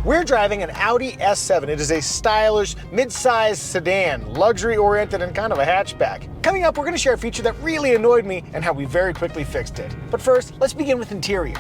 We're driving an Audi S7. It is a stylish, mid-size sedan, luxury-oriented and kind of a hatchback. Coming up, we're going to share a feature that really annoyed me and how we very quickly fixed it. But first, let's begin with interior.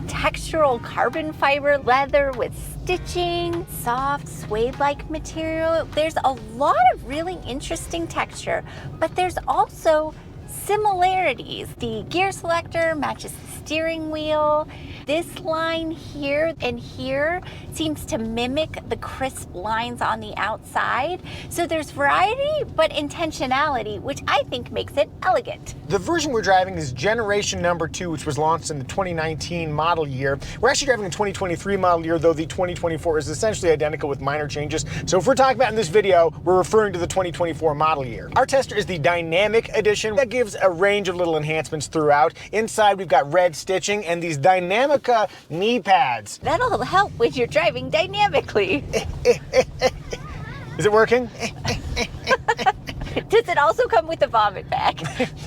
Textural carbon fiber leather with stitching, soft suede-like material. There's a lot of really interesting texture, but there's also similarities. The gear selector matches the steering wheel. This line here and here seems to mimic the crisp lines on the outside. So there's variety, but intentionality, which I think makes it elegant. The version we're driving is generation number 2, which was launched in the 2019 model year. We're actually driving a 2023 model year, though the 2024 is essentially identical with minor changes. So if we're talking about in this video, we're referring to the 2024 model year. Our tester is the Dynamic Edition. That gives a range of little enhancements throughout. Inside, we've got red stitching and these Dynamic knee pads. That'll help when you're driving dynamically. Is it working? Does it also come with a vomit bag?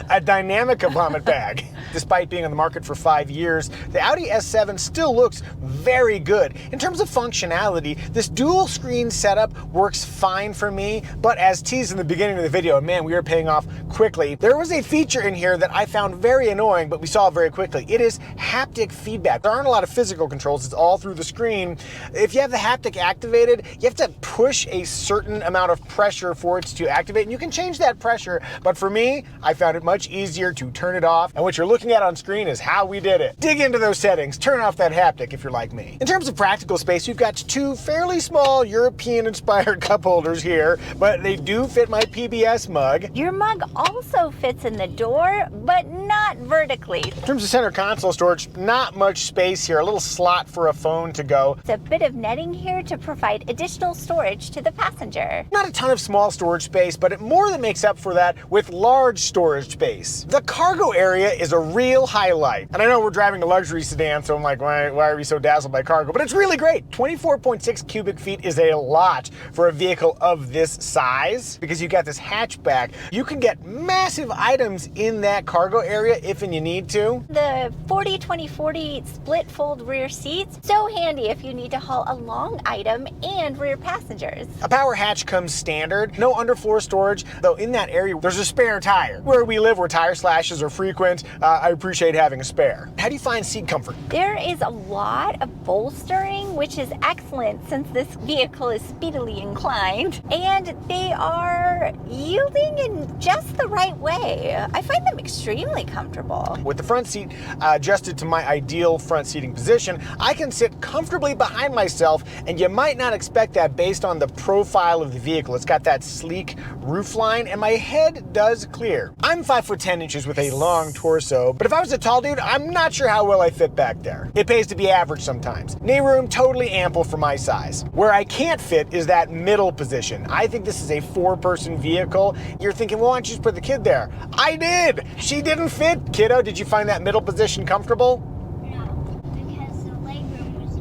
A Dynamic vomit bag. Despite being on the market for 5 years, the Audi S7 still looks very good. In terms of functionality, this dual screen setup works fine for me, but as teased in the beginning of the video, and man, we are paying off quickly, there was a feature in here that I found very annoying, but we saw very quickly. It is haptic feedback. There aren't a lot of physical controls, it's all through the screen. If you have the haptic activated, you have to push a certain amount of pressure for it to activate, and you can change that pressure, but for me, I found it much easier to turn it off, and what you're looking at on screen is how we did it. Dig into those settings, turn off that haptic if you're like me. In terms of practical space, we've got 2 fairly small European-inspired cup holders here, but they do fit my PBS mug. Your mug also fits in the door, but not vertically. In terms of center console storage, not much space here, a little slot for a phone to go. It's a bit of netting here to provide additional storage to the passenger. Not a ton of small storage space, but it more than makes up for that with large storage space. The cargo area is a real highlight. And I know we're driving a luxury sedan, so I'm like, why are we so dazzled by cargo? But it's really great. 24.6 cubic feet is a lot for a vehicle of this size because you got this hatchback. You can get massive items in that cargo area if and you need to. The 40-20-40 split fold rear seats, so handy if you need to haul a long item and rear passengers. A power hatch comes standard, no underfloor storage, though in that area there's a spare tire. Where we live, where tire slashes are frequent, I appreciate having a spare. How do you find seat comfort? There is a lot of bolstering, which is excellent since this vehicle is speedily inclined, and they are yielding in just the right way. I find them extremely comfortable. With the front seat adjusted to my ideal front seating position, I can sit comfortably behind myself, and you might not expect that based on the profile of the vehicle. It's got that sleek roofline, and my head does clear. I'm 5'10" with a long torso, but if I was a tall dude, I'm not sure how well I fit back there. It pays to be average sometimes. Knee room, totally ample for my size. Where I can't fit is that middle position. I think this is a 4-person vehicle. You're thinking, well, why don't you just put the kid there? I did! She didn't fit. Kiddo, did you find that middle position comfortable? No, because the legroom was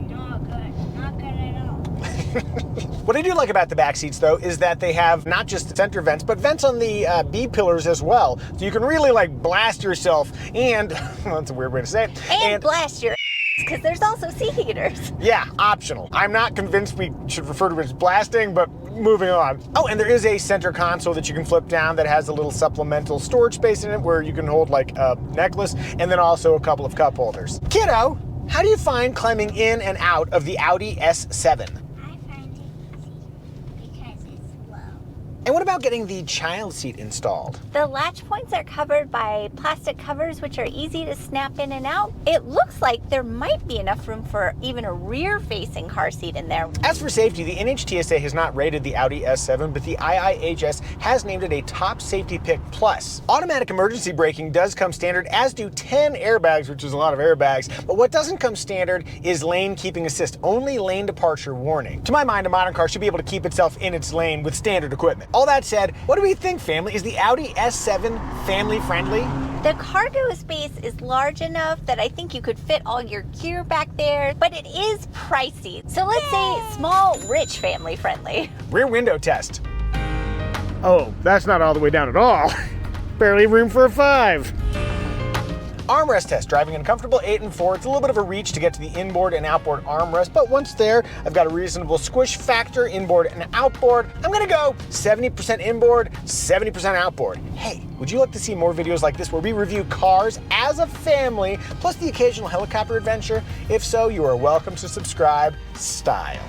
not good at all. What I do like about the back seats, though, is that they have not just center vents, but vents on the B-pillars as well. So you can really, like, blast yourself and, well, that's a weird way to say it. And blast your because there's also seat heaters. Yeah, optional. I'm not convinced we should refer to it as blasting, but moving on. Oh, and there is a center console that you can flip down that has a little supplemental storage space in it where you can hold, like, a necklace, and then also a couple of cup holders. Kiddo, how do you find climbing in and out of the Audi S7? And what about getting the child seat installed? The latch points are covered by plastic covers, which are easy to snap in and out. It looks like there might be enough room for even a rear-facing car seat in there. As for safety, the NHTSA has not rated the Audi S7, but the IIHS has named it a top safety pick plus. Automatic emergency braking does come standard, as do 10 airbags, which is a lot of airbags. But what doesn't come standard is lane keeping assist, only lane departure warning. To my mind, a modern car should be able to keep itself in its lane with standard equipment. All that said, what do we think, family? Is the Audi S7 family friendly? The cargo space is large enough that I think you could fit all your gear back there, but it is pricey. So let's say small, rich family friendly. Rear window test. Oh, that's not all the way down at all. Barely room for a 5. Armrest test, driving in a comfortable 8 and 4. It's a little bit of a reach to get to the inboard and outboard armrest, but once there, I've got a reasonable squish factor inboard and outboard. I'm gonna go 70% inboard, 70% outboard. Hey, would you like to see more videos like this where we review cars as a family, plus the occasional helicopter adventure? If so, you are welcome to subscribe. Style.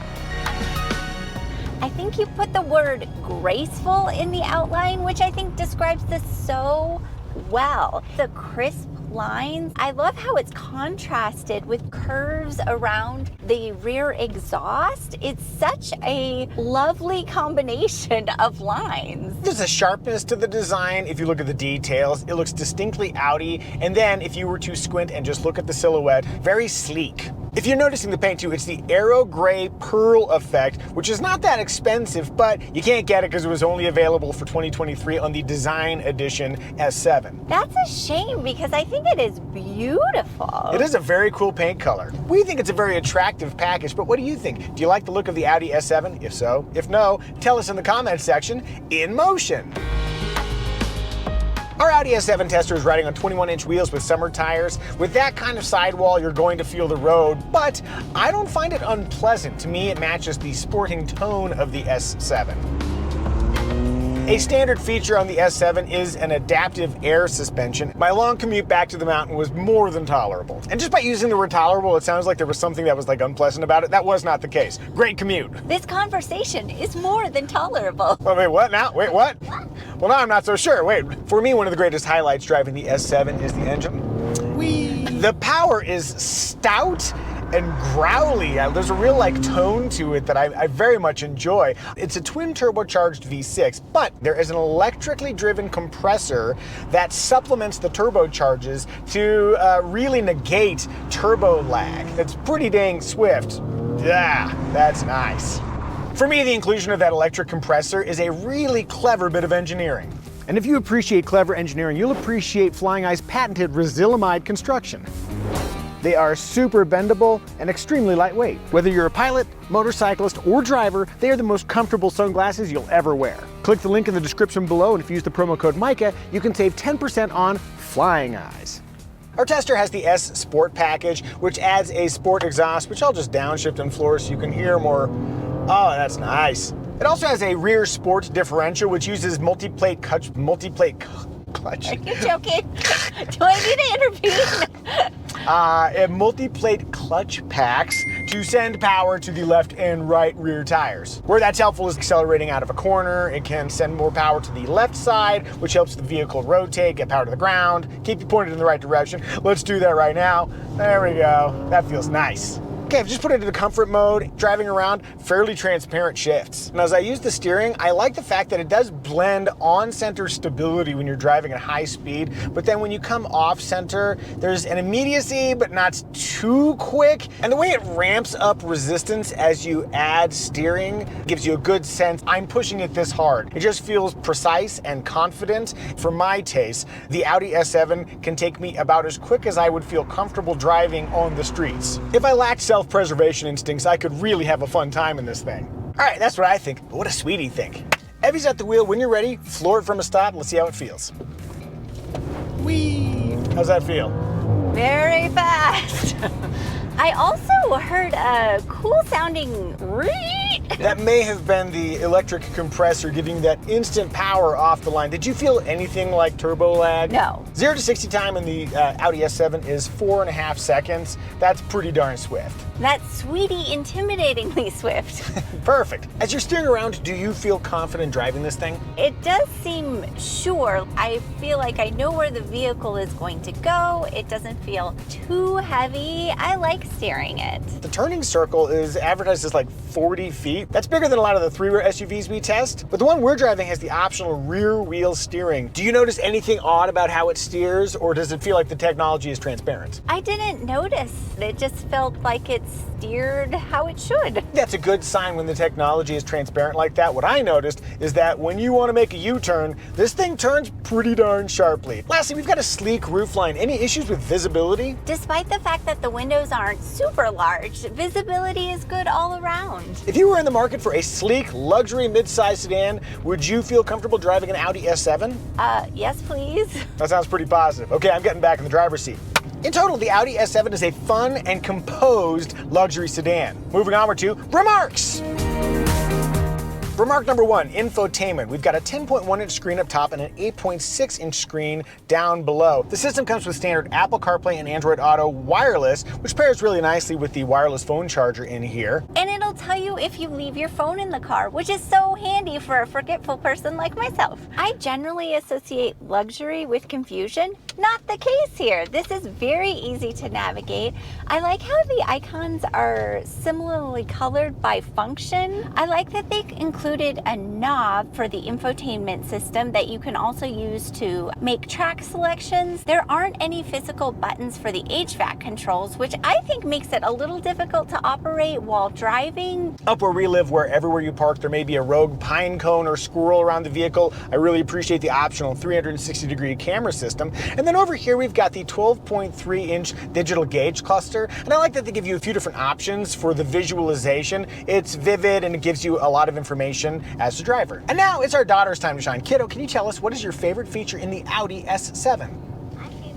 I think you put the word graceful in the outline, which I think describes this so well. The crisp lines. I love how it's contrasted with curves around the rear exhaust. It's such a lovely combination of lines. There's a sharpness to the design. If you look at the details, it looks distinctly Audi. And then if you were to squint and just look at the silhouette, very sleek. If you're noticing the paint too, it's the Aero Gray Pearl effect, which is not that expensive, but you can't get it because it was only available for 2023 on the Design Edition S7. That's a shame because I think it is beautiful. It is a very cool paint color. We think it's a very attractive package, but what do you think? Do you like the look of the Audi S7? If so, if no, tell us in the comments section. In motion. Our Audi S7 tester is riding on 21-inch wheels with summer tires. With that kind of sidewall, you're going to feel the road, but I don't find it unpleasant. To me, it matches the sporting tone of the S7. A standard feature on the S7 is an adaptive air suspension. My long commute back to the mountain was more than tolerable. And just by using the word tolerable, it sounds like there was something that was like unpleasant about it. That was not the case. Great commute. This conversation is more than tolerable. Well, wait, what now? Wait, what? Well, now I'm not so sure. Wait, for me, one of the greatest highlights driving the S7 is the engine. Whee! The power is stout and growly. There's a real tone to it that I very much enjoy. It's a twin turbocharged V6, but there is an electrically driven compressor that supplements the turbocharges to really negate turbo lag. It's pretty dang swift. Yeah, that's nice. For me, the inclusion of that electric compressor is a really clever bit of engineering. And if you appreciate clever engineering, you'll appreciate Flying Eye's patented Resilimide construction. They are super bendable and extremely lightweight. Whether you're a pilot, motorcyclist, or driver, they are the most comfortable sunglasses you'll ever wear. Click the link in the description below, and if you use the promo code Micah, you can save 10% on Flying Eyes. Our tester has the S Sport package, which adds a sport exhaust, which I'll just downshift and floor so you can hear more. Oh, that's nice. It also has a rear sport differential, which uses multi-plate clutch. Are you joking? Do I need to intervene? Multi-plate clutch packs to send power to the left and right rear tires. Where that's helpful is accelerating out of a corner. It can send more power to the left side, which helps the vehicle rotate, get power to the ground, keep you pointed in the right direction. Let's do that right now. There we go. That feels nice. Okay, I've just put it into comfort mode, driving around, fairly transparent shifts. And as I use the steering, I like the fact that it does blend on-center stability when you're driving at high speed, but then when you come off-center, there's an immediacy, but not too quick. And the way it ramps up resistance as you add steering gives you a good sense, I'm pushing it this hard. It just feels precise and confident. For my taste, the Audi S7 can take me about as quick as I would feel comfortable driving on the streets. If I lacked self-preservation instincts, I could really have a fun time in this thing. All right, that's what I think, but what does Sweetie think? Evie's at the wheel. When you're ready, floor it from a stop and let's see how it feels. Whee! How's that feel? Very fast. I also heard a cool sounding That may have been the electric compressor giving you that instant power off the line. Did you feel anything like turbo lag? No. 0 to 60 time in the Audi S7 is 4.5 seconds. That's pretty darn swift. That's Sweetie intimidatingly swift. Perfect. As you're steering around, do you feel confident driving this thing? It does seem sure. I feel like I know where the vehicle is going to go. It doesn't feel too heavy. I like steering it. The turning circle is advertised as like 40 feet. That's bigger than a lot of the three-row SUVs we test, but the one we're driving has the optional rear wheel steering. Do you notice anything odd about how it steers, or does it feel like the technology is transparent? I didn't notice. It just felt like it steered how it should. That's a good sign when the technology is transparent like that. What I noticed is that when you want to make a U-turn, this thing turns pretty darn sharply. Lastly, we've got a sleek roofline. Any issues with visibility? Despite the fact that the windows aren't super large, large. Visibility is good all around. If you were in the market for a sleek, luxury midsize sedan, would you feel comfortable driving an Audi S7? Yes, please. That sounds pretty positive. Okay, I'm getting back in the driver's seat. In total, the Audi S7 is a fun and composed luxury sedan. Moving onward to remarks. Remark number 1, infotainment. We've got a 10.1-inch screen up top and an 8.6-inch screen down below. The system comes with standard Apple CarPlay and Android Auto wireless, which pairs really nicely with the wireless phone charger in here. And it'll tell you if you leave your phone in the car, which is so handy for a forgetful person like myself. I generally associate luxury with confusion. Not the case here. This is very easy to navigate. I like how the icons are similarly colored by function. I like that they included a knob for the infotainment system that you can also use to make track selections. There aren't any physical buttons for the HVAC controls, which I think makes it a little difficult to operate while driving. Up where we live, where everywhere you park, there may be a rogue pine cone or squirrel around the vehicle. I really appreciate the optional 360-degree camera system. And then over here, we've got the 12.3-inch digital gauge cluster. And I like that they give you a few different options for the visualization. It's vivid and it gives you a lot of information as the driver. And now it's our daughter's time to shine. Kiddo, can you tell us what is your favorite feature in the Audi S7? My favorite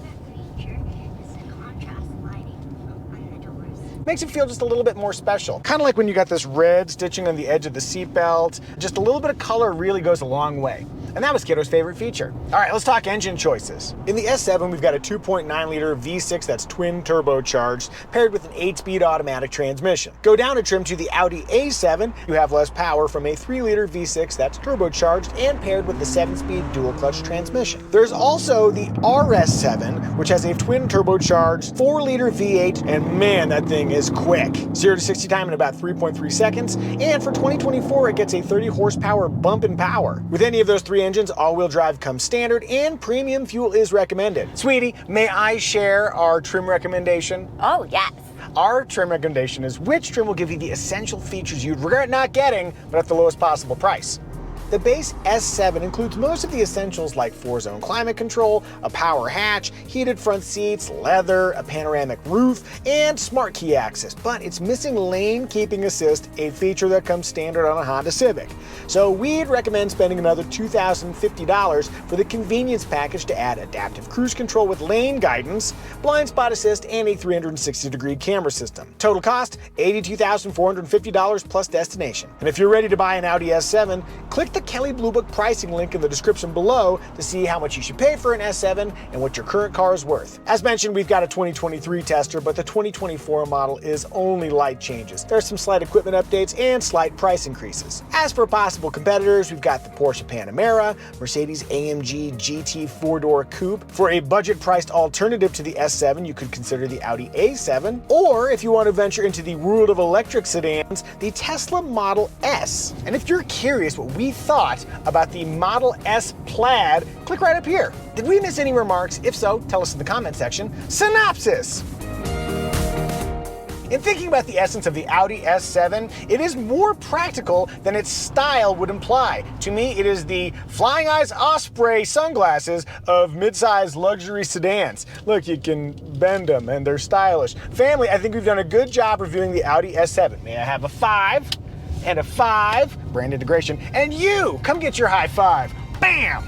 feature is the contrast lighting on the doors. Makes it feel just a little bit more special. Kind of like when you got this red stitching on the edge of the seatbelt. Just a little bit of color really goes a long way. And that was Kiddo's favorite feature. All right, let's talk engine choices. In the S7, we've got a 2.9-liter V6 that's twin turbocharged, paired with an 8-speed automatic transmission. Go down a trim to the Audi A7, you have less power from a 3-liter V6 that's turbocharged and paired with the 7-speed dual-clutch transmission. There's also the RS7, which has a twin turbocharged 4-liter V8, and man, that thing is quick. 0 to 60 time in about 3.3 seconds, and for 2024, it gets a 30 horsepower bump in power. With any of those three engines, all-wheel drive comes standard and premium fuel is recommended. Sweetie, may I share our trim recommendation? Oh, yes. Our trim recommendation is which trim will give you the essential features you'd regret not getting, but at the lowest possible price. The base S7 includes most of the essentials like 4-zone climate control, a power hatch, heated front seats, leather, a panoramic roof, and smart key access, but it's missing lane keeping assist, a feature that comes standard on a Honda Civic. So we'd recommend spending another $2,050 for the convenience package to add adaptive cruise control with lane guidance, blind spot assist, and a 360-degree camera system. Total cost, $82,450 plus destination. And if you're ready to buy an Audi S7, click the Kelley Blue Book pricing link in the description below to see how much you should pay for an S7 and what your current car is worth. As mentioned, we've got a 2023 tester, but the 2024 model is only light changes. There are some slight equipment updates and slight price increases. As for possible competitors, we've got the Porsche Panamera, Mercedes-AMG GT 4-door coupe. For a budget-priced alternative to the S7, you could consider the Audi A7, or if you want to venture into the world of electric sedans, the Tesla Model S. And if you're curious what we thought about the Model S Plaid, click right up here. Did we miss any remarks? If so, tell us in the comment section. Synopsis! In thinking about the essence of the Audi S7, it is more practical than its style would imply. To me, it is the Flying Eyes Osprey sunglasses of midsize luxury sedans. Look, you can bend them and they're stylish. Family, I think we've done a good job reviewing the Audi S7. May I have a 5 and a 5, brand integration, and you, come get your high five. Bam!